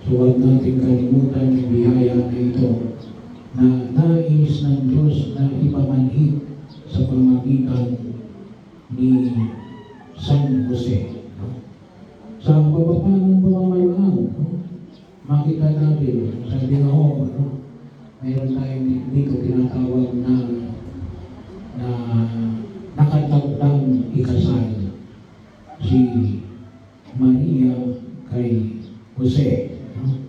So huwag natin kalimutan yung biyaya na ito na nais ng Diyos na ipamanhid sa pamagitan ni San Jose. No? Sa bababa ng pamamalaan, no? Makita natin, sabi nga ho, no? Mayroon tayong dito tinatawag na nakatakdang ikasal si Maria kay Jose. No?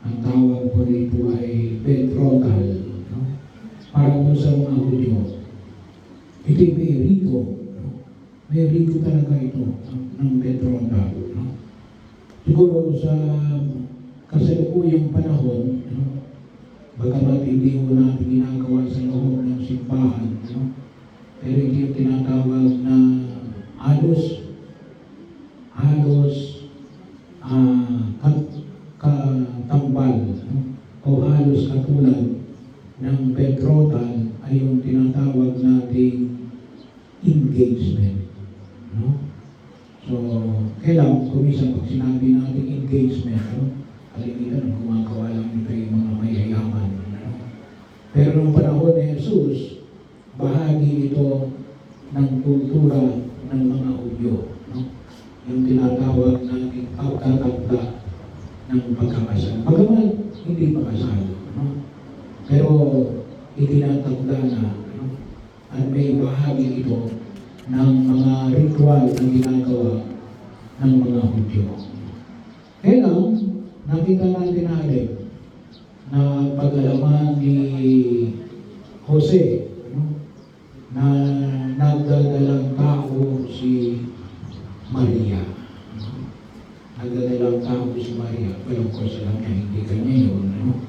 Ang tawag po dito ay betrothal. No? Para po sa mga Hudyo, ito'y may rito. No? May rito talaga ito ng betrothal. No? Siguro sa kasalukuyang panahon, no? Bagamat hindi mo natin ginagawa sa loob ng simbahan, no? Pero ito yung tinatawag na halos katambal, no? O halos katulad ng betrothal ay yung tinatawag nating engagement. No? So, kailangan kumisa pag sinabi natin engagement, no? Kalimitan ang gumagawa lang nito yung mga mayayaman. No? Pero nung panahon ni Jesus, bahagi ito ng kultura ng mga Hudyo. No? Yung tinatawag natin pagkatakda ng pagkakasal. Bagaman hindi pakasal. No? Pero itinatagda na. No? At may bahagi ito ng mga ritual na ginagawa ng mga Hudyo. Kaya lang, nakita natin natin na pag-alaman ni Jose, no? Na nagdadalang tao si Maria. No? Nagdadalang tao si Maria. Pero of course, alam niya, hindi kanya yun. No?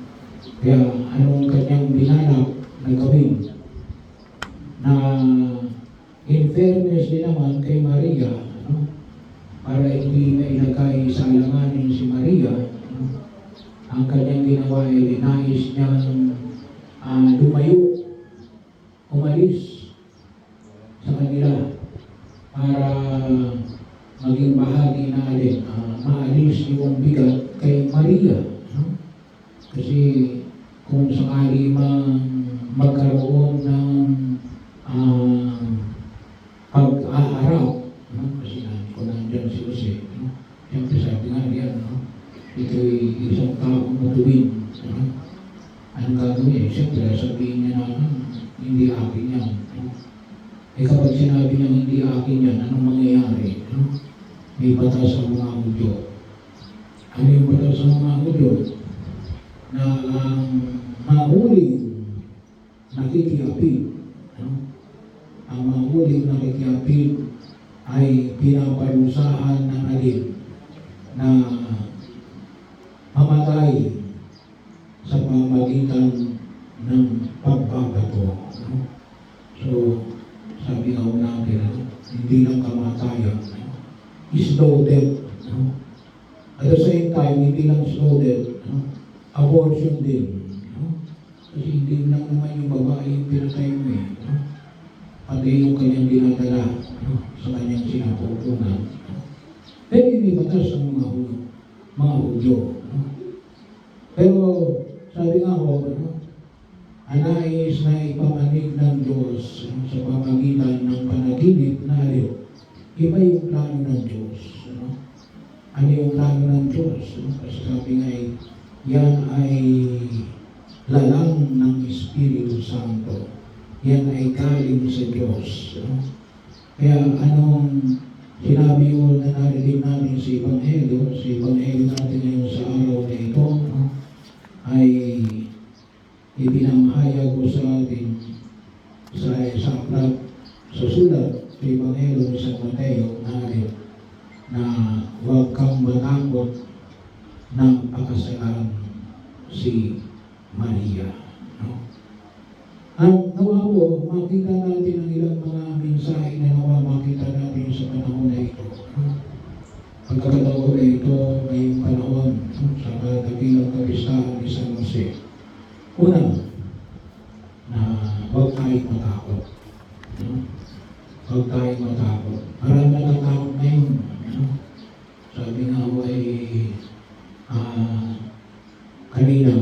Kaya anong kanyang binalak na gawin? Na in fairness din naman kay Maria, no? Para hindi na ilagay sa alanganin si Maria, no? Ang kanyang ginawa ay nais niyang lumayo, umalis sa kanila para maging bahagi natin, maalis yung bigat kay Maria. No? Kasi kung sakali magkaroon ng pag-aharap, no? Kasi kung nandyan si Jose, no? Siyempre sabi nga niya, no? Ito'y isang taong matuwid. No? Anong gagawin? Siyempre sabihin niya na hindi akin yan. No? Eh kapag sinabi niya hindi akin yan, anong mangyayari? No? May batas sa mga Hudyo. Ano yung batas sa mga Hudyo? Na ang mahuling nakikiapid, no? Ang mahuling nakikiapid ay pinaparusahan ng alin na mamatay sa pamagitan ng pagbabato. No? So, sabi nga natin, no? Hindi lang kamatayan, no? Slow death. No? At the same time, hindi lang slow death, no? Abortion din. No? Kasi hindi lang naman yung babae yung pinatay mo eh. No? Pati yung kanyang dinadala, no? Sa kanyang sinapupunan. No? Pero may batas ang mga Hudyo. No? Pero sabi nga ho, no? Anais na ipamanig ng Diyos, no? Sa pamagitan ng panaginip na aliw. Iba yung plano ng Diyos. No? Ano yung plano ng Diyos? No? Kasi sabi nga yan ay lalang ng Espiritu Santo. Yan ay galing sa Diyos. No? Kaya anong sinabi mo na narinig natin sa Ebanghelyo natin ngayon sa araw na ito, no? Ay ipinamahayag ko sa atin sa aklat, sa sulat sa Ebanghelyo ni San Mateo na huwag kang matakot na pakasalan si Maria. No? Ang nawa po, makita natin ang ilang mga mensahe na nawa makita natin sa panahon na ito. No? Pagkakataon na ito, ngayong panahon, no? Sa katagilang kapistahan ni San Jose. Una, na huwag tayong matakot. No? Huwag tayong matakot. Marami natatakot ngayon. No? Sabi nga ho ay kanina,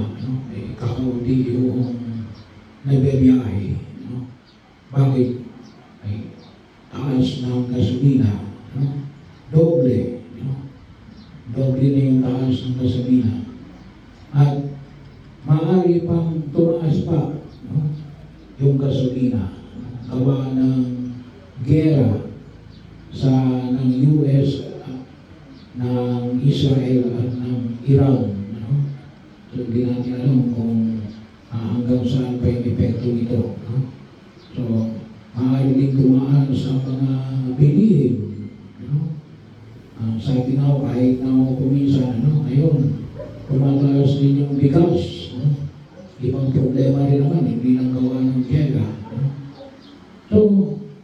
kakaunti yung nagbibiyahe. Bakit? Ay, taas ng gasolina. Doble. Doble na yung taas ng gasolina. At maaari pang tumaas pa yung gasolina. Gawa ng gera ng US, ng Israel at ng Iran. So, hindi natin alam kung hanggang saan pa yung epekto nito. So, maaari din tumaan sa mga bilihin. Sabi nga ako, kahit na ako kuminsan, ngayon, tumataas din yung bigas. Ibang problema rin naman, hindi lang gawa ng gera. So,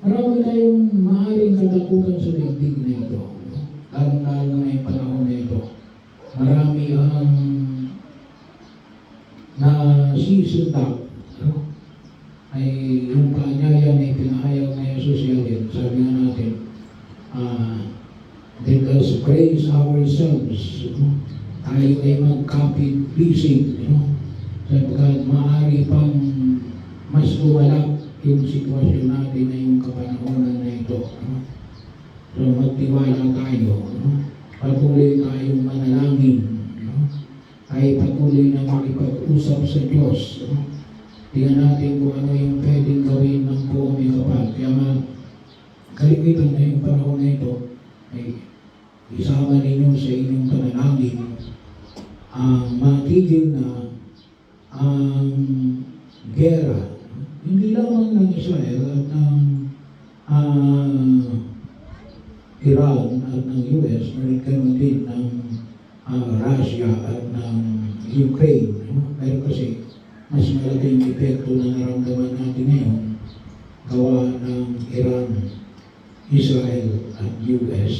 marami tayong maaaring katakutan sa daigdig na ito. Lalo-lalo na yung panahon na ito. Marami ang nasisintak. Ay yung paanyaya na ipinahayag na Jesus yan. Sabi nga natin, let us praise ourselves. Tayo ay magkapit-bisig. Sapagkat maaari pang mas lumala yung sitwasyon natin na yung kapanahonan na ito. So magtiwala tayo. Patuloy tayong manalangin. Ay patuloy na makipag-usap sa Diyos. Tingnan natin kung ano yung pwedeng gawin ng buong may kapal. Kaya kalimutan na yung panahon na ito ay isama ninyo sa inyong panalangin ang matigil na ang gera. Hindi lamang ng Israel at ng Iran at ng US, nagkaroon din ng Russia at ng Ukraine. Pero kasi mas malaking epekto na naramdaman natin ngayon gawa ng Iran, Israel at US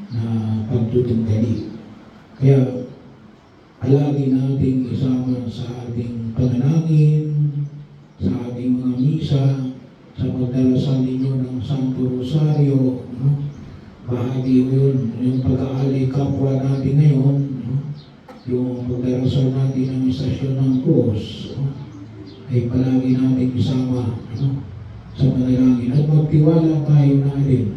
na pagtutunggali. Kaya palagi nating isama sa ating panalangin, sa ating mga misa, sa pagdarasal ninyo ng Santo Rosario. Bahagi yun, yung pag-aalay kapwa natin ngayon, yung pagdarasal natin ng istasyon ng Cross, ay palagi natin isama sa panalangin. At magtiwala tayo na rin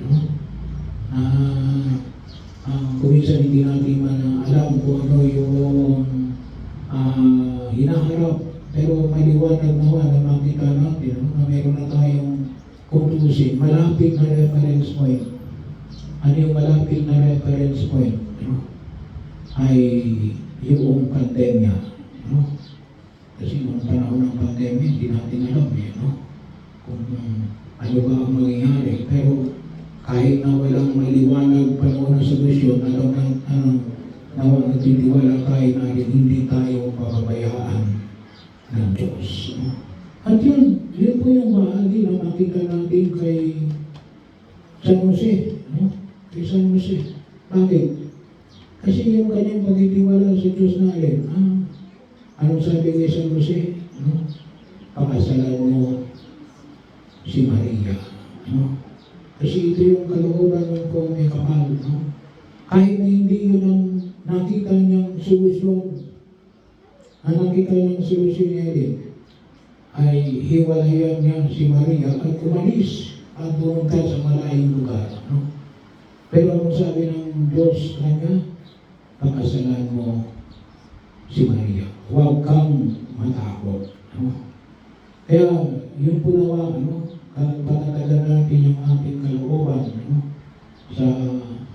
kuminsan hindi natin alam kung ano yung hinaharap, pero maliwanag naman na makita natin na meron na tayong kutusin, malapit na reference point. Ano yung malapit na reference point? Ay yung pandemya. Kasi nung panahon ng pandemya, hindi natin alam kung ano ba ang mangyayari. Pero kahit na walang maliwanag panahon ng solusyon, alam na nagtitiwala tayo na hindi tayo pababayaan ng Diyos. At yun po yung bahagi na makita natin kay San Jose. Kay San Jose. Bakit? Kasi yung kanyang pagtitiwala sa Diyos na alin. Anong sabi kay San Jose? Pakasalan mo si Maria. Kasi ito yung kalooban ng kung may kapal. Kahit na hindi yun ang nakita niyang solusyon, ang nakita niyang solusyon niya din, ay hiwalayan niya si Maria at umalis at pumunta sa malayong lugar. Pero anong sabi ng Diyos kanya? Pakasalan mo si Maria. Huwag kang matakot. Kaya yun po nawa, patatagan natin yung ating kalooban sa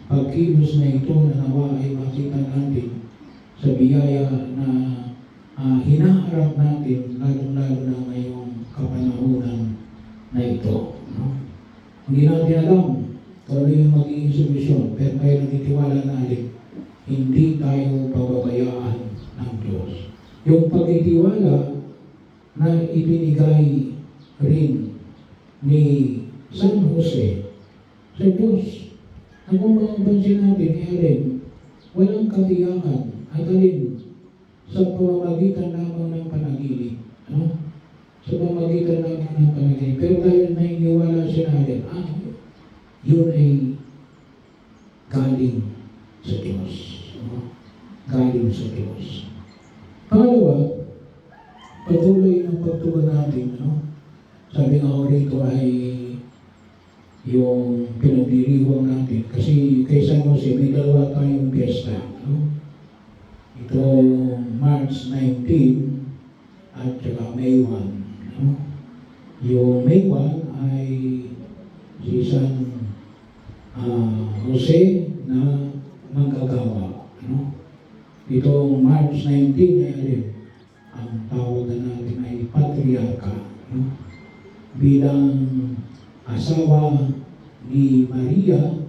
pagkilos na ito na nawa ay makita natin sa biyaya na hinaharap natin lalo-lalo na ngayong kapanahunan na ito. Hindi natin alam kung ano yung magiging solusyon, pero kayo nagtitiwala natin, hindi tayo pababayaan ng Diyos. Yung pagtitiwala na ibinigay rin ni San Jose sa Diyos. Ang kung mapansin natin, alin, walang katiyakan at alin sa pamamagitan lamang ng panaginip. Sa pamamagitan lamang ng panaginip. Pero dahil nainiwala siya na alin, yun ay galing sa Diyos. Galing galing sa Diyos. Pangalawa, patuloy ng pagtugon natin, no? Sabi nga ko rito ay yung pinagdiriwang natin. Kasi kay San Jose, may dalawa tayong piyesta, no? Ito, March 19 at saka May 1, no? Yung May 1 ay si San Jose na manggagawa, no? Itong March 19 ay ang tawagan natin ay Patriarka, no? Bilang asawa ni Maria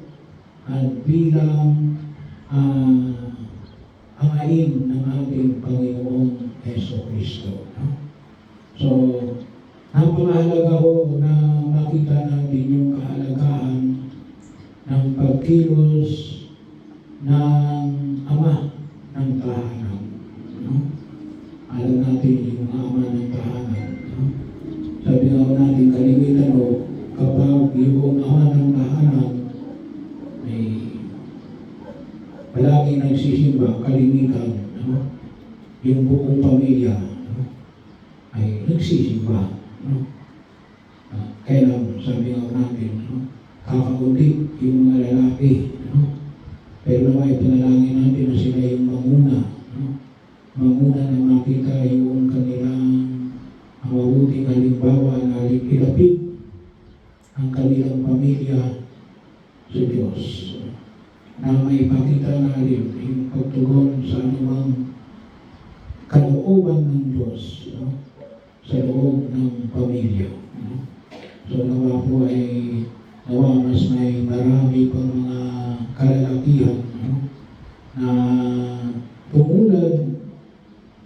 at bilang amain ng ating Panginoong Heso Kristo, no? So, napakahalaga ho na makita natin yung kahalagahan ng pagkilos ng Ama ng tahanan, no? Alam natin yung Ama ng tahanan, no? Sabi nga natin, kalimitan ho, kapag yung Ama ng tahanan ay palagi nagsisimba, kalimitan, no? Yung buong pamilya, no? Ay nagsisimba, no? Kaya lang, sabi nga natin, no? Kakaunti yung mga lalaki, no? Pero naman ipanalangin natin na sila yung manguna, no? Manguna na makita yung kanilang mabuting halimbawa na ilapit ang kanilang pamilya sa Diyos. Na may pakita natin yung pagtugon sa anumang kalooban ng Diyos, no? Sa loob ng pamilya, no? So nawa po ay mas may marami pang mga kalalakihan, no? Na tumulad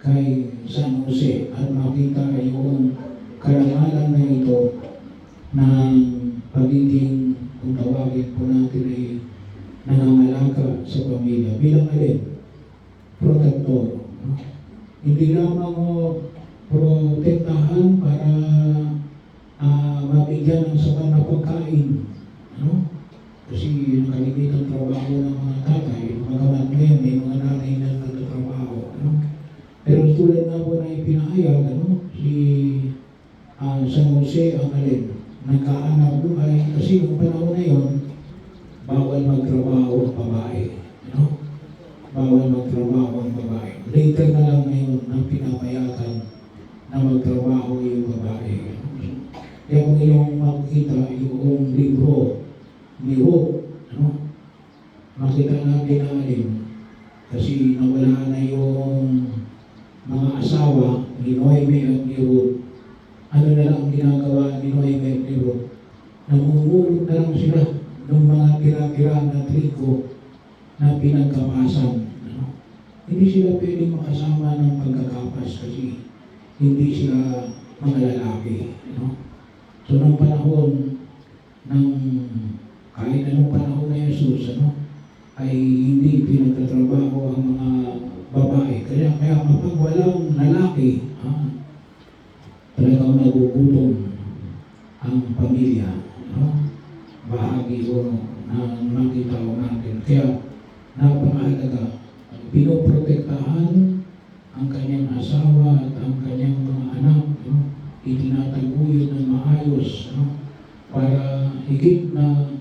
kay San Jose at makita yung karangalan na ito ng pagiging, kung tawagin po natin ay nangangalaga sa pamilya bilang protector, no? Hindi lamang protektahan para mabigyan ng sapat na pagkain, no? Kasi yung kalimitan trabaho ng mga tatay, magamat ngayon may mga nanay na nagtatrabaho, no? Pero tulad nga po na ipinahayag, no? Si San Jose ang nagkaanak buhay kasi yung panahon na yun, bawal magtrabaho ang babae, no? Bawal magtrabaho ang babae. Later na lang ngayon nang pinapayagan na magtrabaho yung babae. Kaya kung inyong makikita yung libro ni Ruth, no? Makita natin na kasi nawala na yung mga asawa ni Noemi at ni Ruth. Ano na lang ginagawa ni Noemi at ni Ruth? Namumulot na lang sila ng mga tira-tira na trigo na pinagkapasan, no? Hindi sila pwedeng makasama ng pagkakapas kasi hindi sila mga lalaki, no? So, nung panahon ng kahit anong panahon na Jesus, ano, ay hindi pinagtatrabaho ang mga babae. Kaya kapag walang lalaki, talagang nagugutom ang pamilya, no? Bahagi ko na makita ko natin. Kaya napakahalaga, pinoprotektahan ang kanyang asawa at ang kanyang mga anak, no? Itinataguyod ng maayos, no? Para higit na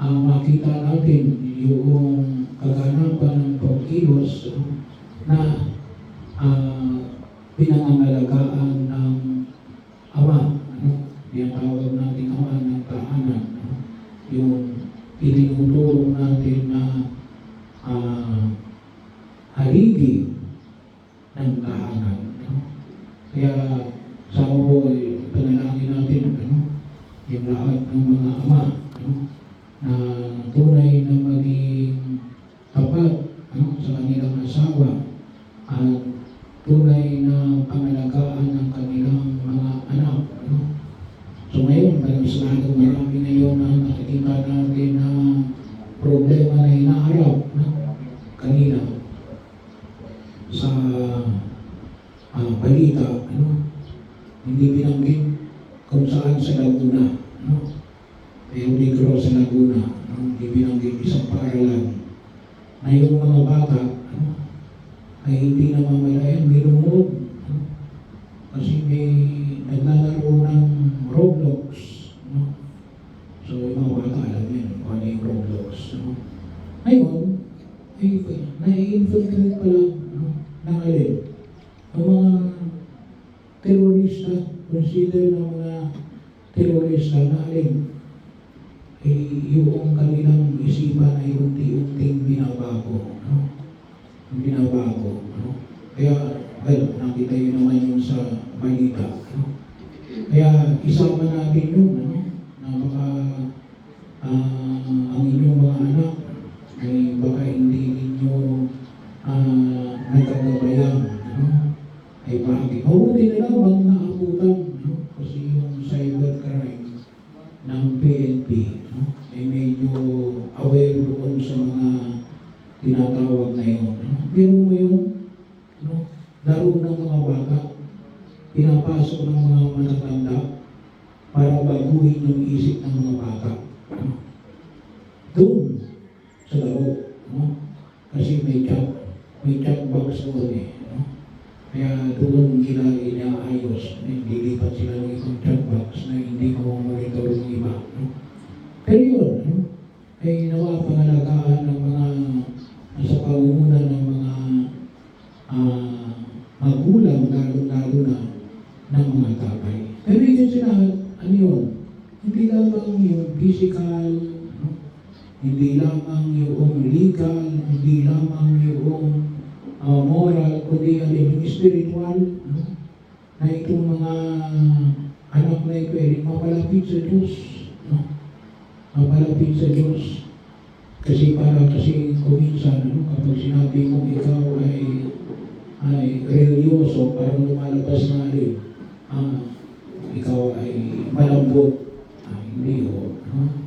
makita natin yung kaganapan ng pagkilos, no? Na pinangangalagaan ng Ama, no? Yung tawag natin Ama ng tahanan, no? Yung itinuturo natin na haligi ng tahanan, no? Kaya sa po, panalangin natin, no? Yung lahat ng mga ama, no? Na tunay na maging tapat, no? Sa kanilang asawa at tunay na pangalagaan ng kanilang mga anak, no? So ngayon, malamang marami ngayon na nakikita natin na problema na hinaharap, no? Kanina sa balita, ano? Hindi binanggit kung saan sa Laguna, no? Yung Negro sa Laguna, no? Hindi binanggit isang paaralan na yung mga bata, ano? Ay ay hindi namamalayan, minumog. No? Kasi may naglalaro ng Roblox. No? So, yung mga bata, alam yan, kung ano yung Roblox. No? Ngayon, ay nai-infiltrate pa lang, no? Ng alin. Ang mga terorista, consider ng mga terorista na alin, ay yung kanilang isipan ay unti-unting binabago. No? Binabago. No? Kaya, well, nakita yun naman yun sa balita. No? Kaya, isama natin yun, ano? Na baka ang inyong mga anak ay baka hindi ninyo nagkagabayan. No? Ay bakit? Mabuti na lang bang naabutan. No? Kasi yung cybercrime ng PNP, no? Ay medyo aware doon sa mga tinatawag na yun. No? Pero mo yun, no? Laro ng mga bata, pinapasok ng mga matatanda para baguhin yung isip ng mga bata. No? Doon sa laro. No? Kasi may chat box doon eh. No? Kaya doon nila inaayos. Lilipat sila ng isang chat box na hindi mamamonitor ng iba. No? Pero yun, no? Ay nawa pangalagaan ng mga nasa pangunguna ng mga magulang, lalo-lalo na ng mga tatay. Pero yun sila, ano yun? Hindi lamang yung physical, no? Hindi lamang yung legal, hindi lamang yung moral, kundi yung spiritual, no? Na itong mga anak na ito ay mapalapit sa Diyos. No? Mapalapit sa Diyos. Kasi kuminsan, ano, kapag sinabi mo ikaw ay religyoso, parang lumalabas na rin, ikaw ay malambot. Hindi ho. No?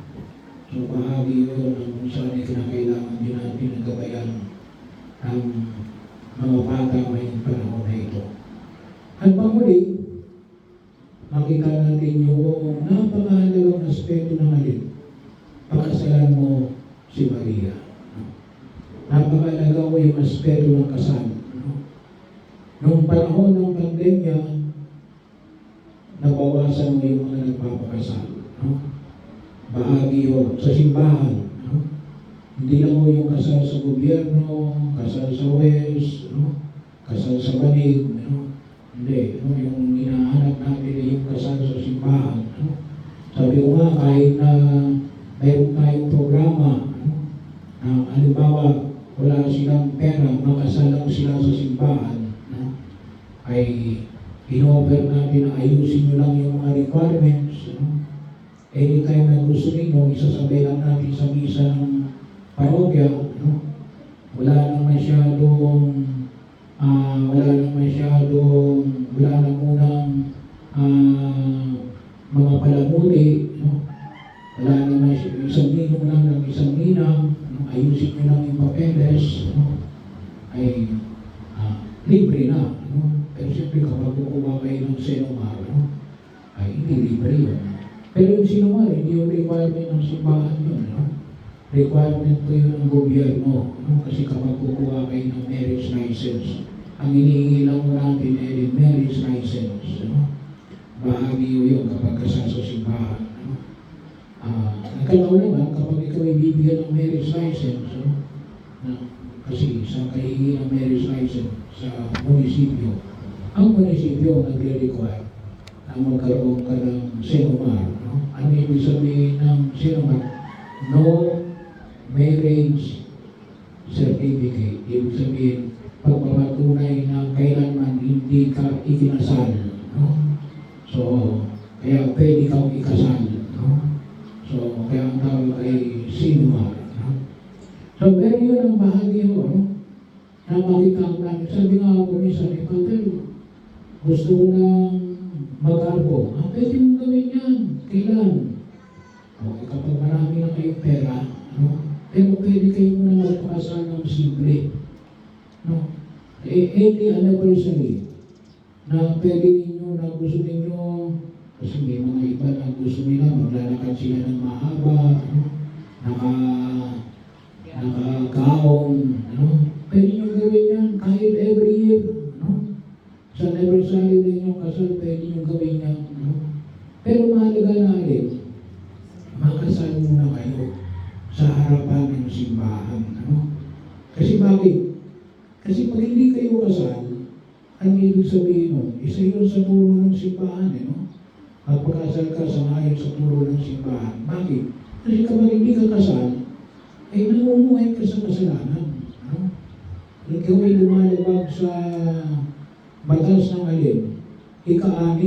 So, bahagi yun ng kung saan ay kinakailangan din natin ang gabayan ng mga bata ngayong panahon na ito. At panguli, makita natin yung napakahalagang aspeto ng alin. Pakasalan mo si Maria. No? Napakahalaga ko yung aspeto ng kasal. No? Noong panahon ng pandemya, nabawasan mo yung mga nagpapakasal. No? Bahagi yun sa simbahan. No? Hindi lang mo yung kasal sa gobyerno, kasal sa West, no? Kasal sa banig. No? Hindi. No? Yung hinahanap natin ay yung kasal sa simbahan. No? Sabi ko nga, kahit na mayroon tayong programa, no? Na halimbawa, wala silang pera, makasal lang sila sa simbahan, no? Ay in-offer natin na ayusin nyo lang yung mga requirements. No? Anytime na gusto ninyo, isasabay lang natin sa misa ng parokya. No? Wala nang munang mga palamuti. No? Wala naman isang ninong lang ng isang ninang. No? Ayusin nyo lang yung papeles. No? Ay libre na. No? Pero siyempre kapag kukuha kayo ng senumar, no? Ay hindi libre yun. Pero yung senumar, hindi yung requirement ng simbahan yun. No? Requirement ko yun ng gobyerno. No? Kasi kapag kukuha kayo ng marriage license, ang hinihingi lang mo natin ay marriage license. No? Bahagi yun kapag kasal sa simbahan. No? Nagkalaw naman kapag ikaw ay bibigyan ng marriage license. No? Kasi sa kahihingi ng marriage license sa munisipyo, ang munisipyo nagre-require na magkaroon ka ng senumar. No? Ano ibig sabihin ng senumar? No marriage certificate. Ibig sabihin, pagpapatunay na kailanman hindi ka ikinasal. No? So, kaya pwede kang ikasal. No? So, kaya ang tawag ay senumar. No? So, pero yun ang bahagi mo, no? Na makita ko namin. Sabi nga ako minsan, Father, gusto ko nang mag-arbo. Pwede mong gawin yan. Kailan? Okay, kapag marami na kayong pera, no? Pero pwede kayo muna magpakasal ng simple. No? Any anniversary na pwede ninyo na gusto ninyo, kasi may mga iba na gusto nila, maglalakad sila ng mahaba, no? Naka-gown, no? Pwede nyo gawin yan kahit every kasali na inyong kasal, pwede niyong gawin niya. No? Pero mahalaga na rin, makasal muna kayo sa harapan ng simbahan. No? Kasi bakit? Kasi pag hindi kayo kasal, ano ibig sabihin nun? Isa yun sa turo ng simbahan. No? Magpakasal ka sa ngayon sa turo ng simbahan. Bakit? Kasi kapag hindi ka kasal, ay namumuhay ka sa kasalanan. No? Ikaw ay lumalabag sa batas ng alin, ika-6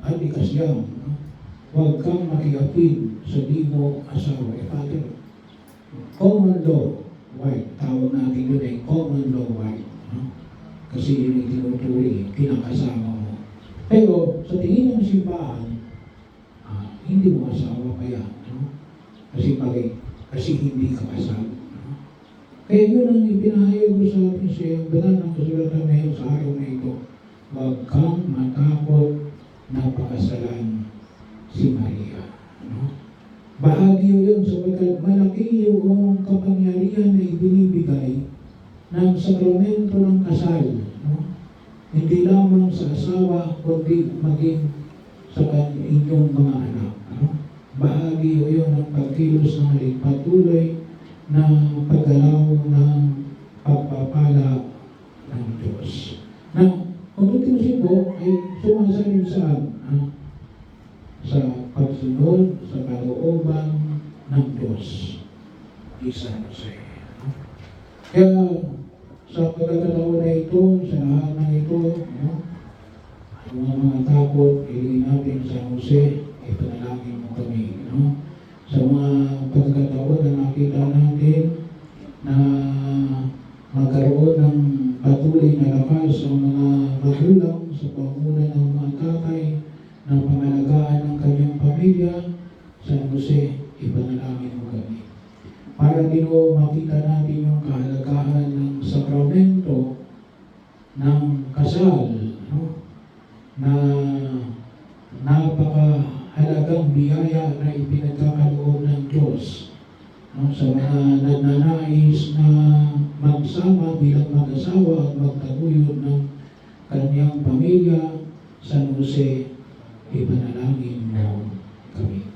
at ika-9. No? Huwag kang makiapid sa di mo asawa. Father, common law, white. Tawag natin yun ay common law white. No? Kasi yun yung tinuturi, kinakasama mo. Pero sa tingin ng simbahan, hindi mo asawa kaya. No? Kasi bakit? Kasi hindi ka kasal. No? Kaya yun ang ipinahayag ko sa atin sa banal ng kasulatan ngayon sa araw na ito. Huwag kang matakot na pakasalan si Maria. No? Bahagi yun sapagkat malaki yung kapangyarihan na ibinibigay ng sakramento ng kasal. No? Hindi lamang sa asawa, kundi maging sa inyong mga anak. No? Bahagi yun ng pagkilos ng patuloy na paggalaw ng pagpapala ng Diyos. Na, kung tutusin po, ay sumasalin saan? Sa pagsunod, sa kalooban ng Diyos. Isa na siya. Kaya, sa pagkakataon na ito, sa lahat ng ito, no? Ang mga takot, ilingin natin sa Jose, ipanalangin mo kami. No? Sa mga pagkakataon na nakita natin na magkaroon ng patuloy na lakas ang mga magulang sa panguna ng mga tatay ng pangalagaan ng kanyang pamilya, San Jose, ipanalangin mo kami. Para Ginoo, makita natin yung kahalagahan ng sakramento ng kasal, no? Na napakahalagang biyaya na ipinagkakaloob ng Diyos, no? Sa mga nagnanais na magsama bilang mag-asawa at magtaguyod ng kanyang pamilya, San Jose, ipanalangin mo kami.